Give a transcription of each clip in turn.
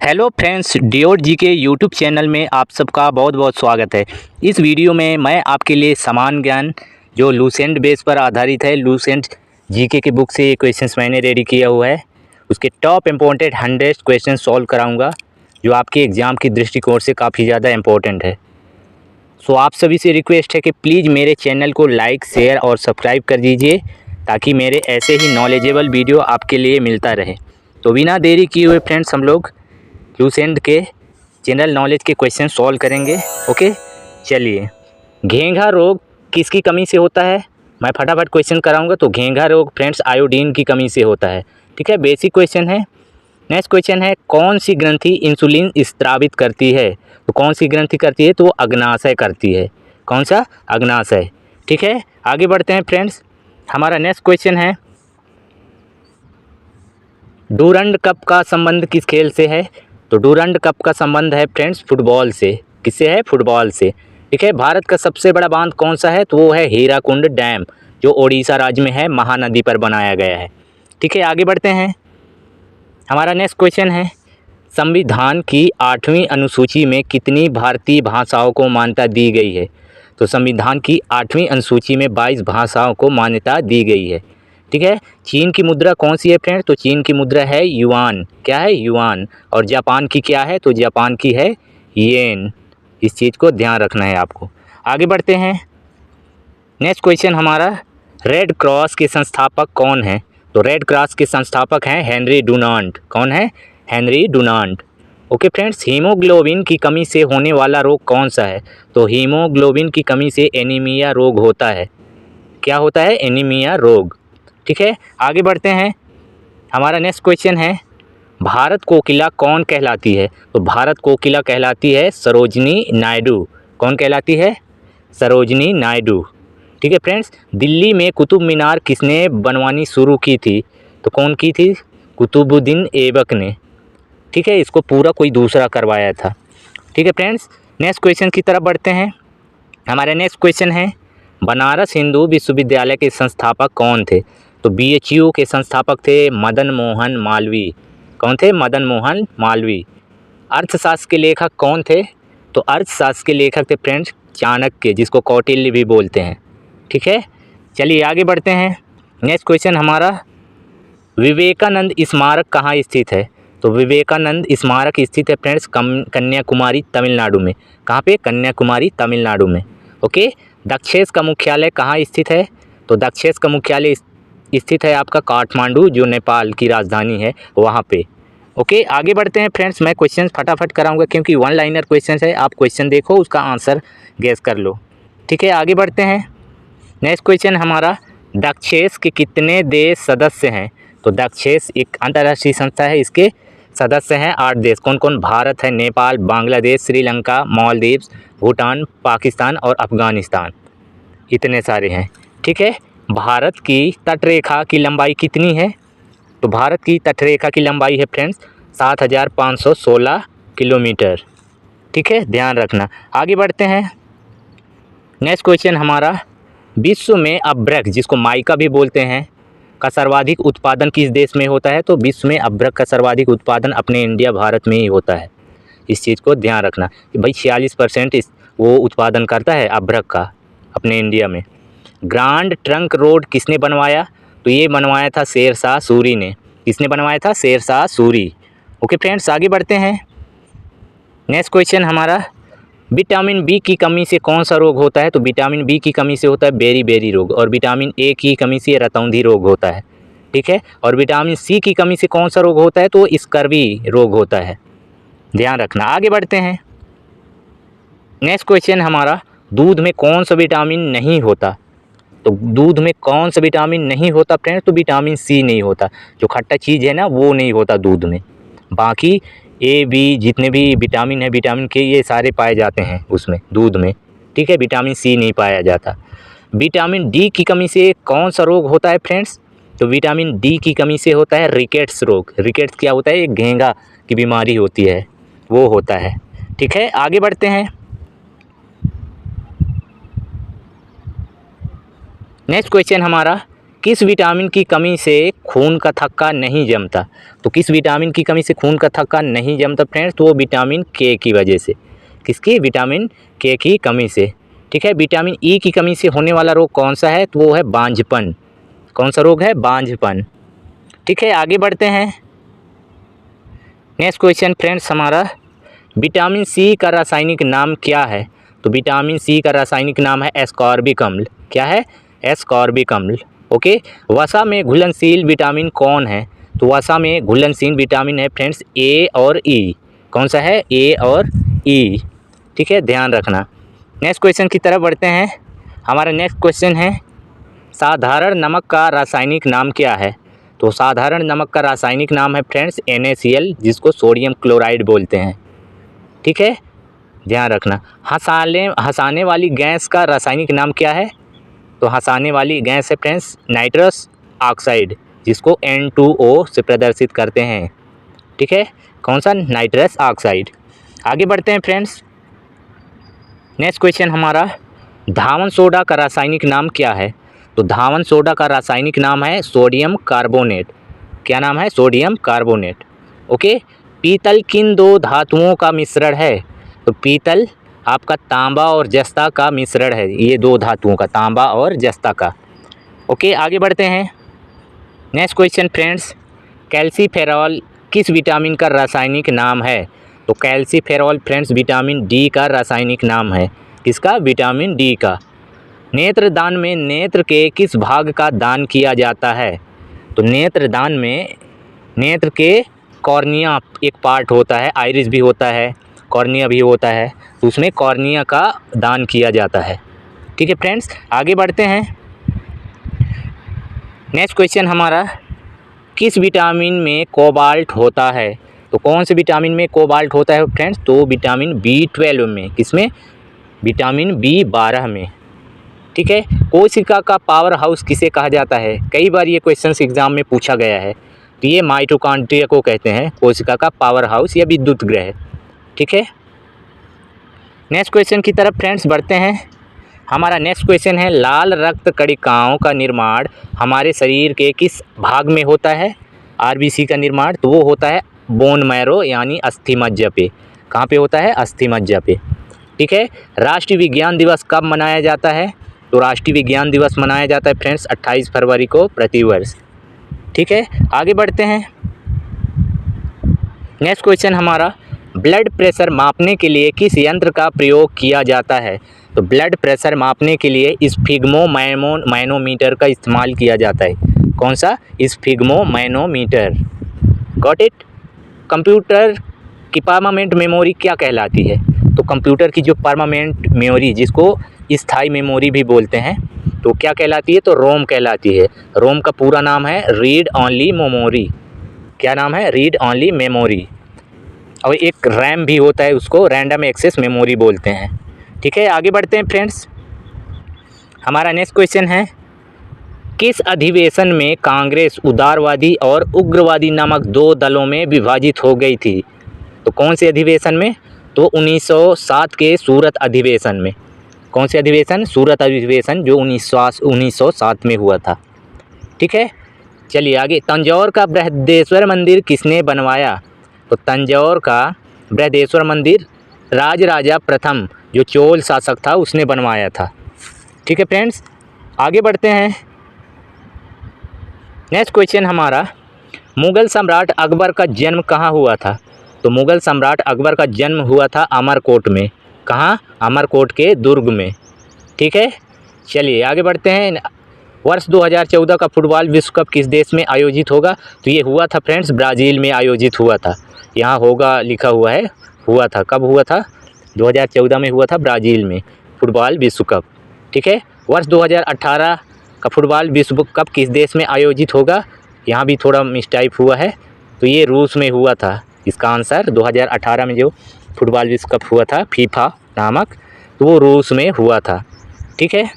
Hello friends, do जी के YouTube channel में आप सबका बहुत बहुत स्वागत है। इस वीडियो में मैं आपके लिए समान ज्ञान जो लूसेंट बेस पर आधारित है, लूसेंट जीके की बुक से ये क्वेश्चंस मैंने रेडी किया हुआ है। उसके टॉप इम्पोर्टेंट 100 क्वेश्चन सॉल्व कराऊंगा जो आपके एग्ज़ाम की दृष्टिकोण से काफ़ी ज़्यादा इम्पोर्टेंट है। सो आप सभी से रिक्वेस्ट है कि प्लीज़ मेरे चैनल को लाइक, शेयर और सब्सक्राइब कर दीजिए ताकि मेरे ऐसे ही नॉलेजेबल वीडियो आपके लिए मिलता रहे। तो बिना देरी किए हुए फ्रेंड्स, हम लोग लूसेंट के जनरल नॉलेज के क्वेश्चन सॉल्व करेंगे। ओके, चलिए। घेंघा रोग किसकी कमी से होता है? मैं फटाफट क्वेश्चन कराऊंगा। तो घेंघा रोग फ्रेंड्स आयोडीन की कमी से होता है। ठीक है, बेसिक क्वेश्चन है। नेक्स्ट क्वेश्चन है, कौन सी ग्रंथि इंसुलिन स्त्रावित करती है? तो कौन सी ग्रंथि करती है? तो अग्नाशय करती है। कौन सा? अग्नाशय। ठीक है, आगे बढ़ते हैं फ्रेंड्स। हमारा नेक्स्ट क्वेश्चन है, डूरंड कप का संबंध किस खेल से है? तो डूरंड कप का संबंध है फ्रेंड्स फुटबॉल से। किससे है? फुटबॉल से। ठीक है, भारत का सबसे बड़ा बांध कौन सा है? तो वो है हीराकुंड डैम, जो ओडिशा राज्य में है, महानदी पर बनाया गया है। ठीक है, आगे बढ़ते हैं। हमारा नेक्स्ट क्वेश्चन है, संविधान की 8वीं अनुसूची में कितनी भारतीय भाषाओं को मान्यता दी गई है? तो संविधान की 8वीं अनुसूची में 22 भाषाओं को मान्यता दी गई है। ठीक है, चीन की मुद्रा कौन सी है फ्रेंड्स? तो चीन की मुद्रा है युआन। क्या है? युआन। और जापान की क्या है? तो जापान की है येन। इस चीज़ को ध्यान रखना है आपको। आगे बढ़ते हैं। नेक्स्ट क्वेश्चन हमारा, रेड क्रॉस के संस्थापक कौन है? तो रेड क्रॉस के संस्थापक हैं हेनरी डुनांट। कौन है? Henry Dunant. Okay friends, haemoglobin की कमी से होने वाला रोग कौन सा है? तो हीमोग्लोबिन की कमी से एनीमिया रोग होता है। क्या होता है? एनीमिया रोग। ठीक है, आगे बढ़ते हैं। हमारा नेक्स्ट क्वेश्चन है, भारत कोकिला कौन कहलाती है? तो भारत कोकिला कहलाती है सरोजनी नायडू। कौन कहलाती है? सरोजनी नायडू। ठीक है फ्रेंड्स, दिल्ली में कुतुब मीनार किसने बनवानी शुरू की थी? तो कौन की थी? कुतुबुद्दीन ऐबक ने। ठीक है, इसको पूरा कोई दूसरा करवाया था। ठीक है फ्रेंड्स, नेक्स्ट क्वेश्चन की तरफ बढ़ते हैं। हमारे नेक्स्ट क्वेश्चन है, बनारस हिंदू विश्वविद्यालय के संस्थापक कौन थे? तो बीएचयू के संस्थापक थे मदन मोहन मालवीय। कौन थे? मदन मोहन मालवीय। अर्थशास्त्र के लेखक कौन थे? तो अर्थशास्त्र के लेखक थे फ्रेंड्स चाणक्य, जिसको कौटिल्य भी बोलते हैं। ठीक है, चलिए आगे बढ़ते हैं। नेक्स्ट क्वेश्चन हमारा, विवेकानंद स्मारक कहाँ स्थित है? तो विवेकानंद स्मारक स्थित है फ्रेंड्स कन्याकुमारी तमिलनाडु में। कहाँ पे? कन्याकुमारी तमिलनाडु में। ओके, दक्षेस का मुख्यालय कहाँ स्थित है? तो दक्षेस का मुख्यालय स्थित है आपका काठमांडू, जो नेपाल की राजधानी है, वहाँ पे। ओके, आगे बढ़ते हैं फ्रेंड्स। मैं क्वेश्चन फटाफट कराऊंगा क्योंकि वन लाइनर क्वेश्चन है। आप क्वेश्चन देखो, उसका आंसर गेस कर लो। ठीक है, आगे बढ़ते हैं। नेक्स्ट क्वेश्चन हमारा, दक्षेस के कितने देश सदस्य हैं? तो दक्षेस एक अंतर्राष्ट्रीय संस्था है, इसके सदस्य हैं 8 देश। कौन कौन? भारत है, नेपाल, बांग्लादेश, श्रीलंका, मालदीव्स, भूटान, पाकिस्तान और अफगानिस्तान। इतने सारे हैं। ठीक है, भारत की तटरेखा की लंबाई कितनी है? तो भारत की तटरेखा की लंबाई है फ्रेंड्स 7516 किलोमीटर। ठीक है, ध्यान रखना। आगे बढ़ते हैं। नेक्स्ट क्वेश्चन हमारा, विश्व में अभ्रक, जिसको माइका भी बोलते हैं, का सर्वाधिक उत्पादन किस देश में होता है? तो विश्व में अभ्रक का सर्वाधिक उत्पादन अपने इंडिया भारत में ही होता है। इस चीज़ को ध्यान रखना कि भाई 46% वो उत्पादन करता है अभ्रक का अपने इंडिया में। ग्रांड ट्रंक रोड किसने बनवाया? तो ये बनवाया था शेरशाह सूरी ने। किसने बनवाया था? शेरशाह सूरी। ओके फ्रेंड्स, आगे बढ़ते हैं। नेक्स्ट क्वेश्चन हमारा, विटामिन बी की कमी से कौन सा रोग होता है? तो विटामिन बी की कमी से होता है बेरी बेरी रोग, और विटामिन ए की कमी से रतौंधी रोग होता है। ठीक है, और विटामिन सी की कमी से कौन सा रोग होता है? तो स्कर्वी रोग होता है। ध्यान रखना। आगे बढ़ते हैं। नेक्स्ट क्वेश्चन हमारा, दूध में कौन सा विटामिन नहीं होता? तो दूध में कौन सा विटामिन नहीं होता फ्रेंड्स? तो विटामिन सी नहीं होता। जो खट्टा चीज़ है ना, वो नहीं होता दूध में। बाकी ए बी जितने भी विटामिन है, विटामिन के, ये सारे पाए जाते हैं उसमें, दूध में। ठीक है, विटामिन सी नहीं पाया जाता। विटामिन डी की कमी से कौन सा रोग होता है फ्रेंड्स? तो विटामिन डी की कमी से होता है रिकेट्स रोग। रिकेट्स क्या होता है? एक घेंघा की बीमारी होती है, वो होता है। ठीक है, आगे बढ़ते हैं। नेक्स्ट क्वेश्चन हमारा, किस विटामिन की कमी से खून का थक्का नहीं जमता? तो किस विटामिन की कमी से खून का थक्का नहीं जमता फ्रेंड्स? तो वो विटामिन के की वजह से। किसकी? विटामिन के की कमी से। ठीक है। विटामिन ई की कमी से होने वाला रोग कौन सा है? तो वो है बांझपन। कौन सा रोग है? बांझपन। ठीक है, आगे बढ़ते हैं। नेक्स्ट क्वेश्चन फ्रेंड्स हमारा, विटामिन सी का रासायनिक नाम क्या है? तो विटामिन सी का रासायनिक नाम है एस्कॉर्बिक अम्ल। क्या है? एस्कॉर्बिक अम्ल। ओके। वसा में घुलनशील विटामिन कौन है? तो वसा में घुलनशील विटामिन है फ्रेंड्स ए और ई। कौन सा है? ए और ई। ठीक है, ध्यान रखना। नेक्स्ट क्वेश्चन की तरफ बढ़ते हैं। हमारा नेक्स्ट क्वेश्चन है, साधारण नमक का रासायनिक नाम क्या है? तो साधारण नमक का रासायनिक नाम है फ्रेंड्स NaCl, जिसको सोडियम क्लोराइड बोलते हैं। ठीक है, ध्यान रखना। हंसाने वाली गैस का रासायनिक नाम क्या है? तो हंसाने वाली गैस है फ्रेंड्स नाइट्रस ऑक्साइड, जिसको N2O से प्रदर्शित करते हैं। ठीक है, कौन सा? Nitrous oxide. आगे बढ़ते हैं फ्रेंड्स। नेक्स्ट क्वेश्चन हमारा, धावन सोडा का रासायनिक नाम क्या है? तो धावन सोडा का रासायनिक नाम है सोडियम कार्बोनेट। क्या नाम है? Sodium carbonate. ओके। पीतल किन दो धातुओं का मिश्रण है? तो पीतल आपका तांबा और जस्ता का मिश्रण है। ये दो धातुओं का, तांबा और जस्ता का। ओके, आगे बढ़ते हैं। नेक्स्ट क्वेश्चन फ्रेंड्स, कैल्सीफेरॉल किस विटामिन का रासायनिक नाम है? तो कैल्सीफेरॉल फ्रेंड्स विटामिन डी का रासायनिक नाम है। किसका? विटामिन डी का। नेत्रदान में नेत्र के किस भाग का दान किया जाता है? तो नेत्रदान में नेत्र के कॉर्निया एक पार्ट होता है, आइरिस भी होता है, कॉर्निया भी होता है, तो उसमें कॉर्निया का दान किया जाता है। ठीक है फ्रेंड्स, आगे बढ़ते हैं। नेक्स्ट क्वेश्चन हमारा, किस विटामिन में कोबाल्ट होता है? तो कौन से विटामिन में कोबाल्ट होता है फ्रेंड्स? तो विटामिन B12 में। किसमें? विटामिन B12 में। ठीक है। कोशिका का पावर हाउस किसे कहा जाता है? कई बार ये क्वेश्चन एग्जाम में पूछा गया है। तो ये माइटोकॉन्ड्रिया को कहते हैं, कोशिका का पावर हाउस या विद्युत ग्रह। ठीक है। नेक्स्ट क्वेश्चन की तरफ फ्रेंड्स बढ़ते हैं। हमारा नेक्स्ट क्वेश्चन है, लाल रक्त कणिकाओं का निर्माण हमारे शरीर के किस भाग में होता है? RBC का निर्माण तो वो होता है बोन मैरो यानी अस्थि मज्जा पे। कहाँ पे होता है? अस्थि मज्जा पे। ठीक है। राष्ट्रीय विज्ञान दिवस कब मनाया जाता है? तो राष्ट्रीय विज्ञान दिवस मनाया जाता है फ्रेंड्स 28 फरवरी को प्रतिवर्ष। ठीक है, आगे बढ़ते हैं। नेक्स्ट क्वेश्चन हमारा, ब्लड प्रेशर मापने के लिए किस यंत्र का प्रयोग किया जाता है? तो ब्लड प्रेशर मापने के लिए स्फिग्मोमैनोमीटर का इस्तेमाल किया जाता है। कौन सा? स्फिग्मोमैनोमीटर। Got it. कंप्यूटर की परमानेंट मेमोरी क्या कहलाती है? तो कंप्यूटर की जो परमानेंट मेमोरी, जिसको स्थायी मेमोरी भी बोलते हैं, तो क्या कहलाती है? तो रोम कहलाती है। रोम का पूरा नाम है रीड ओनली मेमोरी। क्या नाम है? Read only memory. और एक रैम भी होता है, उसको रैंडम एक्सेस मेमोरी बोलते हैं। ठीक है, आगे बढ़ते हैं फ्रेंड्स। हमारा नेक्स्ट क्वेश्चन है, किस अधिवेशन में कांग्रेस उदारवादी और उग्रवादी नामक दो दलों में विभाजित हो गई थी? तो कौन से अधिवेशन में? तो 1907 के सूरत अधिवेशन में। कौन से अधिवेशन? सूरत अधिवेशन, जो 1907 में हुआ था। ठीक है, चलिए आगे। तंजौर का बृहदेश्वर मंदिर किसने बनवाया? तो तंजौर का बृहदेश्वर मंदिर राजराजा प्रथम, जो चोल शासक था, उसने बनवाया था। ठीक है फ्रेंड्स, आगे बढ़ते हैं। नेक्स्ट क्वेश्चन हमारा, मुग़ल सम्राट अकबर का जन्म कहाँ हुआ था? तो मुग़ल सम्राट अकबर का जन्म हुआ था अमरकोट में। कहाँ? अमरकोट के दुर्ग में। ठीक है, चलिए आगे बढ़ते हैं। वर्ष 2014 का फुटबॉल विश्व कप किस देश में आयोजित होगा? तो ये हुआ था फ्रेंड्स ब्राज़ील में आयोजित हुआ था। यहाँ होगा लिखा हुआ है, हुआ था। कब हुआ था? 2014 में हुआ था ब्राज़ील में फुटबॉल विश्व कप। ठीक है। वर्ष 2018 का फुटबॉल विश्व कप किस देश में आयोजित होगा? यहाँ भी थोड़ा मिस्टाइप हुआ है, तो ये रूस में हुआ था। इसका आंसर 2018 में जो फुटबॉल विश्व कप हुआ था फीफा नामक, तो वो रूस में हुआ था। ठीक है।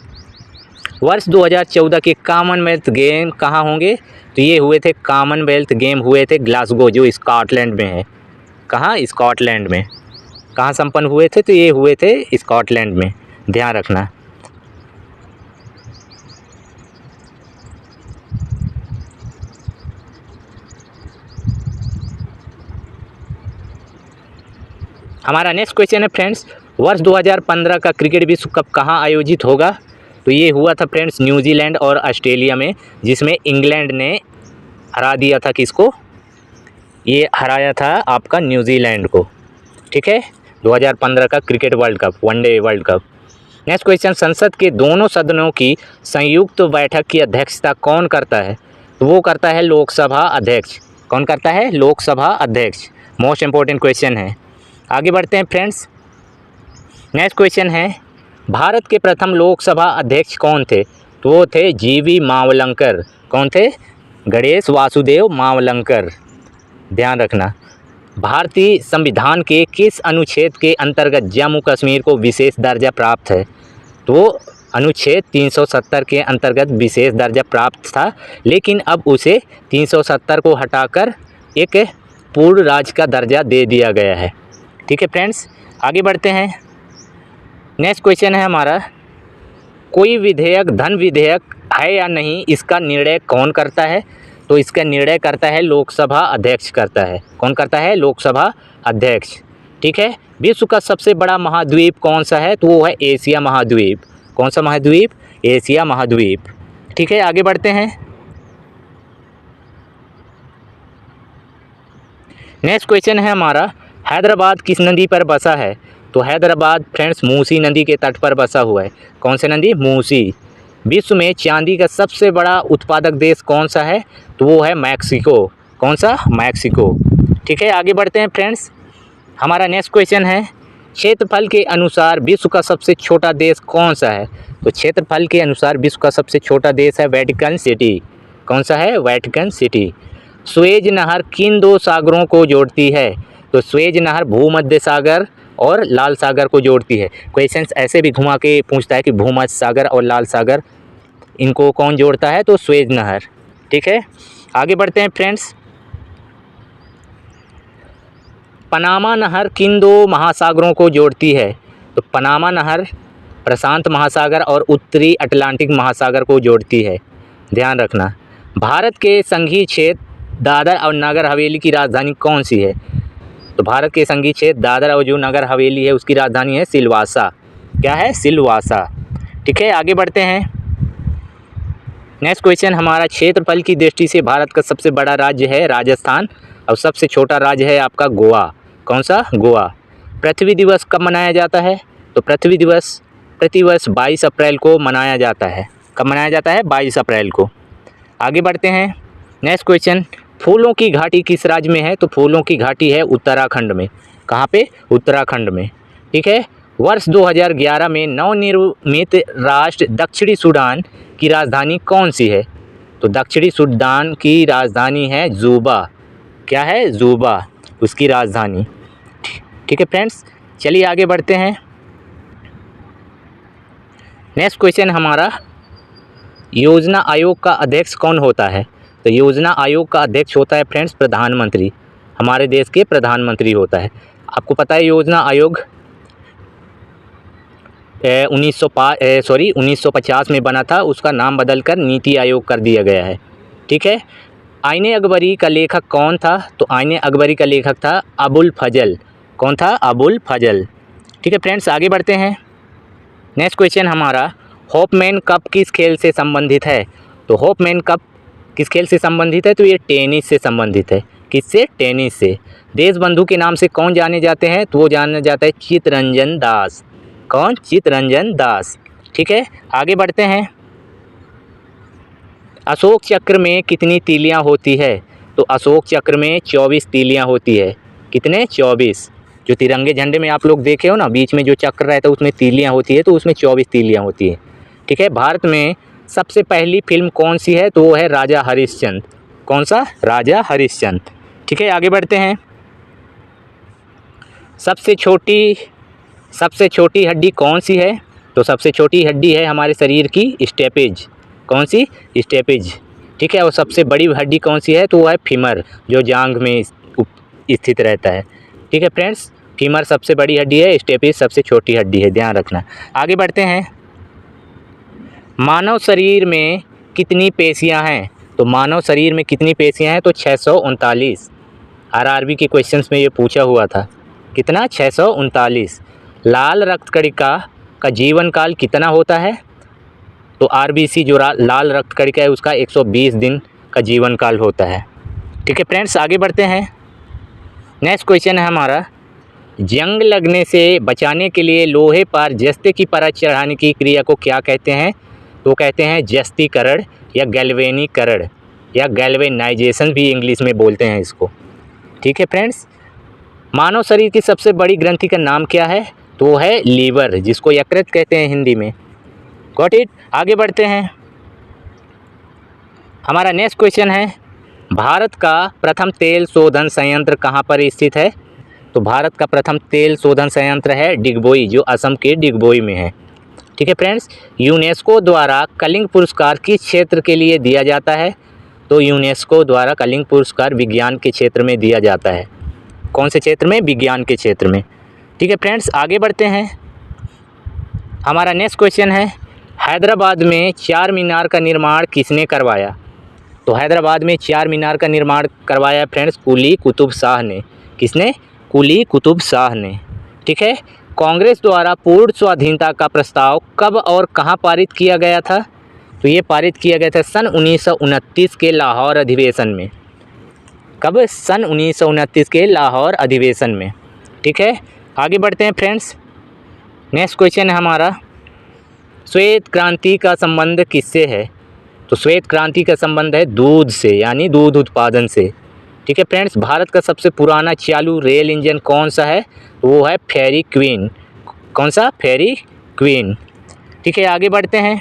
वर्ष 2014 के कॉमनवेल्थ गेम कहाँ होंगे? तो ये हुए थे, कॉमनवेल्थ गेम हुए थे ग्लासगो, जो स्कॉटलैंड में है। कहाँ? स्कॉटलैंड में। कहाँ संपन्न हुए थे? तो ये हुए थे स्कॉटलैंड में, ध्यान रखना। हमारा नेक्स्ट क्वेश्चन है फ्रेंड्स, वर्ष 2015 का क्रिकेट विश्व कप कहाँ आयोजित होगा? तो ये हुआ था फ्रेंड्स न्यूजीलैंड और ऑस्ट्रेलिया में, जिसमें इंग्लैंड ने हरा दिया था किसको? ये हराया था आपका न्यूजीलैंड को। ठीक है, 2015 का cricket world cup, one day world cup. Next question, संसद के दोनों सदनों की संयुक्त बैठक की अध्यक्षता कौन करता है? तो वो करता है लोकसभा अध्यक्ष। कौन करता है? लोकसभा अध्यक्ष। मोस्ट इंपॉर्टेंट क्वेश्चन है। आगे बढ़ते हैं फ्रेंड्स। नेक्स्ट क्वेश्चन है, भारत के प्रथम लोकसभा अध्यक्ष कौन थे? तो वो थे जीवी मावलंकर। कौन थे? गणेश वासुदेव मावलंकर। ध्यान रखना। भारतीय संविधान के किस अनुच्छेद के अंतर्गत जम्मू कश्मीर को विशेष दर्जा प्राप्त है? तो अनुच्छेद 370 के अंतर्गत विशेष दर्जा प्राप्त था, लेकिन अब उसे 370 को हटाकर एक पूर्ण राज्य का दर्जा दे दिया गया है। ठीक है फ्रेंड्स, आगे बढ़ते हैं। नेक्स्ट क्वेश्चन है हमारा, कोई विधेयक धन विधेयक है या नहीं, इसका निर्णय कौन करता है? तो इसका निर्णय करता है लोकसभा अध्यक्ष करता है। कौन करता है? लोकसभा अध्यक्ष। ठीक है, विश्व का सबसे बड़ा महाद्वीप कौन सा है? तो वो है एशिया महाद्वीप। कौन सा महाद्वीप? एशिया महाद्वीप। ठीक है, आगे बढ़ते हैं। नेक्स्ट क्वेश्चन है हमारा, हैदराबाद किस नदी पर बसा है? तो हैदराबाद फ्रेंड्स मूसी नदी के तट पर बसा हुआ है। कौन सी नदी? मूसी। विश्व में चांदी का सबसे बड़ा उत्पादक देश कौन सा है? तो वो है मैक्सिको। कौन सा? मैक्सिको। ठीक है, आगे बढ़ते हैं फ्रेंड्स। हमारा नेक्स्ट क्वेश्चन है, क्षेत्रफल के अनुसार विश्व का सबसे छोटा देश कौन सा है? तो क्षेत्रफल के अनुसार विश्व का सबसे छोटा देश है वेटिकन सिटी। कौन सा है? Vatican city. सुएज नहर किन दो सागरों को जोड़ती है? तो सुएज नहर भूमध्य सागर और लाल सागर को जोड़ती है। क्वेश्चंस ऐसे भी घुमा के पूछता है कि भूमध्य सागर और लाल सागर, इनको कौन जोड़ता है? तो सुएज नहर। ठीक है, आगे बढ़ते हैं फ्रेंड्स। पनामा नहर किन दो महासागरों को जोड़ती है? तो पनामा नहर प्रशांत महासागर और उत्तरी अटलांटिक महासागर को जोड़ती है। ध्यान रखना। भारत के संघीय क्षेत्र दादर और नगर हवेली की राजधानी कौन सी है? तो भारत के संघीय क्षेत्र दादर और जो नगर हवेली है उसकी राजधानी है सिलवासा। क्या है? सिलवासा। ठीक है, आगे बढ़ते हैं। नेक्स्ट क्वेश्चन हमारा, क्षेत्रफल की दृष्टि से भारत का सबसे बड़ा राज्य है राजस्थान और सबसे छोटा राज्य है आपका गोवा। कौन सा? गोवा। पृथ्वी दिवस कब मनाया जाता है? तो पृथ्वी दिवस प्रतिवर्ष 22 अप्रैल को मनाया जाता है। कब मनाया जाता है? 22 अप्रैल को। आगे बढ़ते हैं। नेक्स्ट क्वेश्चन, फूलों की घाटी किस राज्य में है? तो फूलों की घाटी है उत्तराखंड में। कहाँ पे? उत्तराखंड में। ठीक है, वर्ष 2011 में नवनिर्मित राष्ट्र दक्षिणी सूडान की राजधानी कौन सी है? तो दक्षिणी सूडान की राजधानी है जूबा। क्या है? जूबा उसकी राजधानी। ठीक है फ्रेंड्स, चलिए आगे बढ़ते हैं। नेक्स्ट क्वेश्चन हमारा, योजना आयोग का अध्यक्ष कौन होता है? तो योजना आयोग का अध्यक्ष होता है फ्रेंड्स प्रधानमंत्री। हमारे देश के प्रधानमंत्री होता है। आपको पता है योजना आयोग 1950 में बना था, उसका नाम बदलकर नीति आयोग कर दिया गया है। ठीक है, आईने अकबरी का लेखक कौन था? तो आईने अकबरी का लेखक था अबुल फजल। कौन था? अबुल फजल। ठीक है फ्रेंड्स, आगे बढ़ते हैं। नेक्स्ट क्वेश्चन हमारा, होपमैन कप किस खेल से संबंधित है? तो होपमैन कप किस खेल से संबंधित है? तो ये टेनिस से संबंधित है। किससे? टेनिस से। देशबंधु के नाम से कौन जाने जाते हैं? तो वो जाना जाता है चित्तरंजन दास। कौन? चित्तरंजन दास। ठीक है, आगे बढ़ते हैं। अशोक चक्र में कितनी तीलियां होती है? तो अशोक चक्र में 24 तीलियां होती है। कितने? 24। जो तिरंगे झंडे में आप लोग देखे हो ना, बीच में जो चक्र रहता है उसमें तीलियां होती है, तो उसमें 24 तीलियां होती है। ठीक है, भारत में सबसे पहली फिल्म कौन सी है? तो वो है राजा हरिश्चंद्र। कौन सा? राजा हरिश्चंद्र। ठीक है, आगे बढ़ते हैं। सबसे छोटी हड्डी कौन सी है? तो सबसे छोटी हड्डी है हमारे शरीर की स्टेपेज। कौन सी? स्टेपेज। ठीक है, और सबसे बड़ी हड्डी कौन सी है? तो वो है फीमर, जो जांघ में स्थित रहता है। ठीक है फ्रेंड्स, फीमर सबसे बड़ी हड्डी है, स्टेपेज सबसे छोटी हड्डी है, ध्यान रखना। आगे बढ़ते हैं। मानव शरीर में कितनी पेशियां हैं? तो मानव शरीर में कितनी पेशियां हैं? तो 639। आरआरबी के क्वेश्चंस में ये पूछा हुआ था। कितना 639। लाल रक्तकणिका का जीवन काल कितना होता है? तो आरबीसी जो लाल रक्तकणिका है उसका 120 दिन का जीवन काल होता है। ठीक है फ्रेंड्स, आगे बढ़ते हैं। नेक्स्ट क्वेश्चन है हमारा, जंग लगने से बचाने के लिए लोहे पर जस्ते की परत चढ़ाने की क्रिया को क्या कहते हैं? तो कहते हैं जस्तीकरण या गैल्वेनीकरण या गैल्वेनाइजेशन भी इंग्लिश में बोलते हैं इसको। ठीक है फ्रेंड्स, मानव शरीर की सबसे बड़ी ग्रंथि का नाम क्या है? तो वो है लीवर, जिसको यकृत कहते हैं हिंदी में। Got it. आगे बढ़ते हैं। हमारा नेक्स्ट क्वेश्चन है, भारत का प्रथम तेल शोधन संयंत्र कहाँ पर स्थित है? तो भारत का प्रथम तेल शोधन संयंत्र है डिगबोई, जो असम के डिगबोई में है। ठीक है फ्रेंड्स, यूनेस्को द्वारा कलिंग पुरस्कार किस क्षेत्र के लिए दिया जाता है? तो यूनेस्को द्वारा कलिंग पुरस्कार विज्ञान के क्षेत्र में दिया जाता है। कौन से क्षेत्र में? विज्ञान के क्षेत्र में। ठीक है फ्रेंड्स, आगे बढ़ते हैं। हमारा नेक्स्ट क्वेश्चन है, हैदराबाद में चार मीनार का निर्माण किसने करवाया? तो हैदराबाद में चार मीनार का निर्माण करवाया फ्रेंड्स कुली कुतुब शाह ने। किसने? कुली कुतुब शाह ने। ठीक है, कांग्रेस द्वारा पूर्ण स्वाधीनता का प्रस्ताव कब और कहां पारित किया गया था? तो ये पारित किया गया था सन 1929 के लाहौर अधिवेशन में। कब? सन 1929 के लाहौर अधिवेशन में। ठीक है, आगे बढ़ते हैं फ्रेंड्स। नेक्स्ट क्वेश्चन है हमारा, श्वेत क्रांति का संबंध किससे है? तो श्वेत क्रांति का संबंध है दूध से, यानी दूध उत्पादन से। ठीक है फ्रेंड्स, भारत का सबसे पुराना चालू रेल इंजन कौन सा है? तो वो है फेरी क्वीन। कौन सा? फेरी क्वीन। ठीक है, आगे बढ़ते हैं।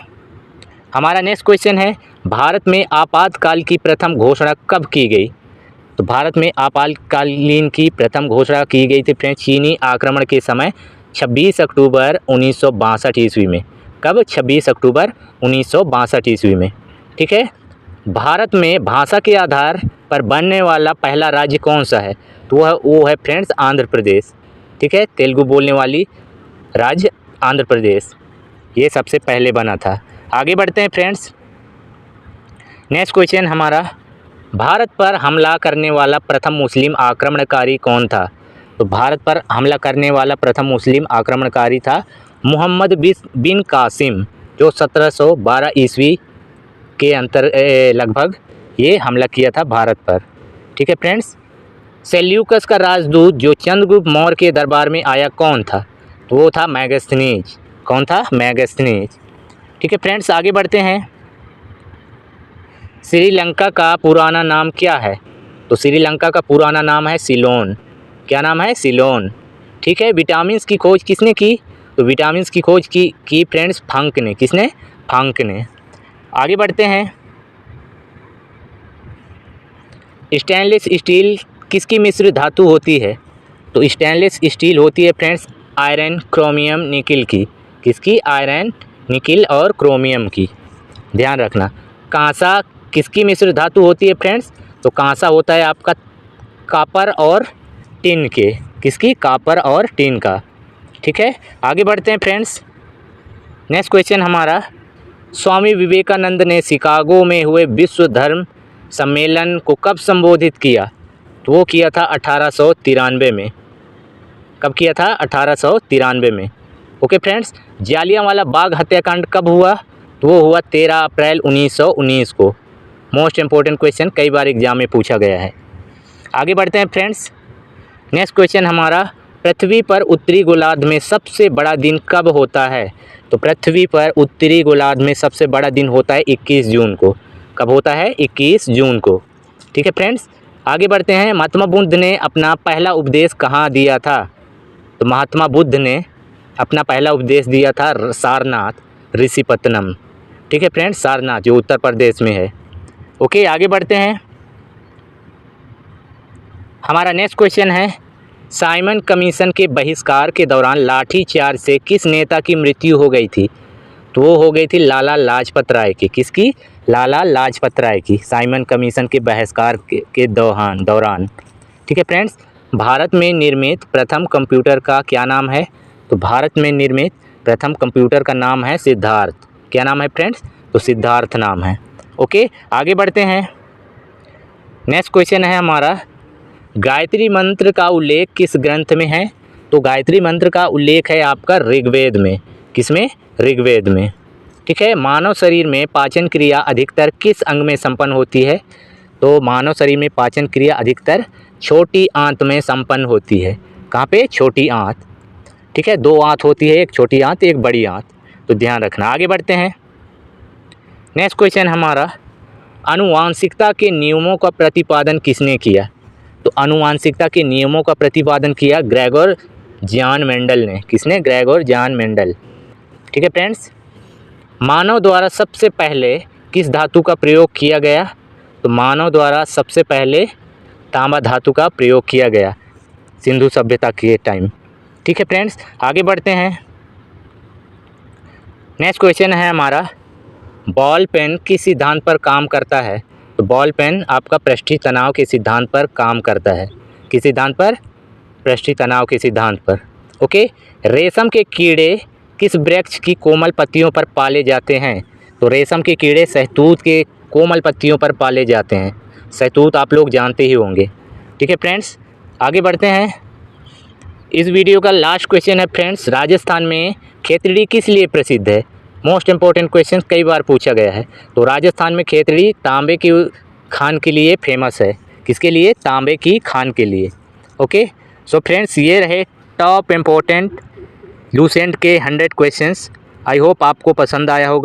हमारा नेक्स्ट क्वेश्चन है, भारत में आपातकाल की प्रथम घोषणा कब की गई? तो भारत में आपातकालीन की प्रथम घोषणा की गई थी फ्रेंड्स चीनी आक्रमण के समय 26 अक्टूबर 1962 ईस्वी में। कब? 26 अक्टूबर 1962 ईस्वी में। ठीक है, भारत में भाषा के आधार पर बनने वाला पहला राज्य कौन सा है? तो वो है फ्रेंड्स आंध्र प्रदेश। ठीक है, तेलुगु बोलने वाली राज्य आंध्र प्रदेश, ये सबसे पहले बना था। आगे बढ़ते हैं फ्रेंड्स। नेक्स्ट क्वेश्चन हमारा, भारत पर हमला करने वाला प्रथम मुस्लिम आक्रमणकारी कौन था? तो भारत पर हमला करने वाला प्रथम मुस्लिम आक्रमणकारी था मोहम्मद बिन कासिम, जो 1712 ईस्वी के लगभग ये हमला किया था भारत पर। ठीक है फ्रेंड्स, सेल्यूकस का राजदूत जो चंद्रगुप्त मौर्य के दरबार में आया कौन था? तो वो था मैगस्थनीज। कौन था? मैगस्थनीज। ठीक है फ्रेंड्स, आगे बढ़ते हैं। श्रीलंका का पुराना नाम क्या है? तो श्रीलंका का पुराना नाम है सिलोन। क्या नाम है? सिलोन। ठीक है, विटामिन की खोज किसने की? तो विटामिन की खोज की फ्रेंड्स फंक ने। किसने? फंक ने। आगे बढ़ते हैं। स्टेनलेस स्टील किसकी मिश्र धातु होती है? तो स्टेनलेस स्टील होती है फ्रेंड्स आयरन, क्रोमियम, निकिल की। किसकी? आयरन, निकिल और क्रोमियम की। ध्यान रखना। कांसा किसकी मिश्र धातु होती है फ्रेंड्स? तो कांसा होता है आपका कॉपर और टिन के। किसकी? कॉपर और टिन का। ठीक है, आगे बढ़ते हैं फ्रेंड्स। नेक्स्ट क्वेश्चन हमारा, स्वामी विवेकानंद ने शिकागो में हुए विश्व धर्म सम्मेलन को कब संबोधित किया? तो वो किया था 1893 में। कब किया था? 1893 में। ओके फ्रेंड्स, जालियांवाला बाग हत्याकांड कब हुआ? तो वो हुआ 13 अप्रैल 1919 को। मोस्ट इम्पोर्टेंट क्वेश्चन, कई बार एग्जाम में पूछा गया है। आगे बढ़ते हैं फ्रेंड्स। नेक्स्ट क्वेश्चन हमारा, पृथ्वी पर उत्तरी गोलार्ध में सबसे बड़ा दिन कब होता है? तो पृथ्वी पर उत्तरी गोलार्ध में सबसे बड़ा दिन होता है 21 जून को। कब होता है? 21 जून को। ठीक है फ्रेंड्स, आगे बढ़ते हैं। महात्मा बुद्ध ने अपना पहला उपदेश कहाँ दिया था? तो महात्मा बुद्ध ने अपना पहला उपदेश दिया था सारनाथ, ऋषिपत्तनम। ठीक है फ्रेंड्स, सारनाथ जो उत्तर प्रदेश में है। ओके, आगे बढ़ते हैं। हमारा नेक्स्ट क्वेश्चन है, साइमन कमीशन के बहिष्कार के दौरान लाठीचार्ज से किस नेता की मृत्यु हो गई थी? तो वो हो गई थी लाला लाजपत राय की। किसकी? लाला लाजपत राय की, साइमन कमीशन के बहिष्कार के दौरान। ठीक है फ्रेंड्स, भारत में निर्मित प्रथम कंप्यूटर का क्या नाम है? तो भारत में निर्मित प्रथम कंप्यूटर का नाम है सिद्धार्थ। क्या नाम है फ्रेंड्स? तो सिद्धार्थ नाम है। ओके, आगे बढ़ते हैं। नेक्स्ट क्वेश्चन है हमारा, गायत्री मंत्र का उल्लेख किस ग्रंथ में है? तो गायत्री मंत्र का उल्लेख है आपका ऋग्वेद में। किसमें? ऋग्वेद में। ठीक है। मानव शरीर में पाचन क्रिया अधिकतर किस अंग में संपन्न होती है? तो मानव शरीर में पाचन क्रिया अधिकतर छोटी आंत में संपन्न होती है। कहाँ पे? छोटी आंत। ठीक है। 2 आंत होती है, एक छोटी आंत एक बड़ी आंत, तो ध्यान रखना। आगे बढ़ते हैं। नेक्स्ट क्वेश्चन हमारा, आनुवांशिकता के नियमों का प्रतिपादन किसने किया? तो आनुवांशिकता के नियमों का प्रतिपादन किया ग्रेगोर जॉन मेंडल ने। किसने? Gregor John Mendel. ठीक है फ्रेंड्स। मानव द्वारा सबसे पहले किस धातु का प्रयोग किया गया? तो मानव द्वारा सबसे पहले तांबा धातु का प्रयोग किया गया सिंधु सभ्यता के टाइम। ठीक है फ्रेंड्स। आगे बढ़ते हैं। नेक्स्ट क्वेश्चन है हमारा, बॉल पेन किस सिद्धांत पर काम करता है? तो बॉल पेन आपका पृष्ठीय तनाव के सिद्धांत पर काम करता है। किस सिद्धांत पर? पृष्ठीय तनाव के सिद्धांत पर। ओके। रेशम के कीड़े किस वृक्ष की कोमल पत्तियों पर पाले जाते हैं? तो रेशम के कीड़े सहतूत के कोमल पत्तियों पर पाले जाते हैं। सहतूत आप लोग जानते ही होंगे। ठीक है फ्रेंड्स। आगे बढ़ते हैं। इस वीडियो का लास्ट क्वेश्चन है फ्रेंड्स, राजस्थान में खेतड़ी किस लिए प्रसिद्ध है? मोस्ट इंपॉर्टेंट क्वेश्चन कई बार पूछा गया है। तो राजस्थान में खेतड़ी तांबे की खान के लिए फेमस है। किसके लिए? तांबे की खान के लिए। ओके। सो फ्रेंड्स, ये रहे टॉप इम्पोर्टेंट लूसेंट के 100 क्वेश्चंस। आई होप आपको पसंद आया होगा।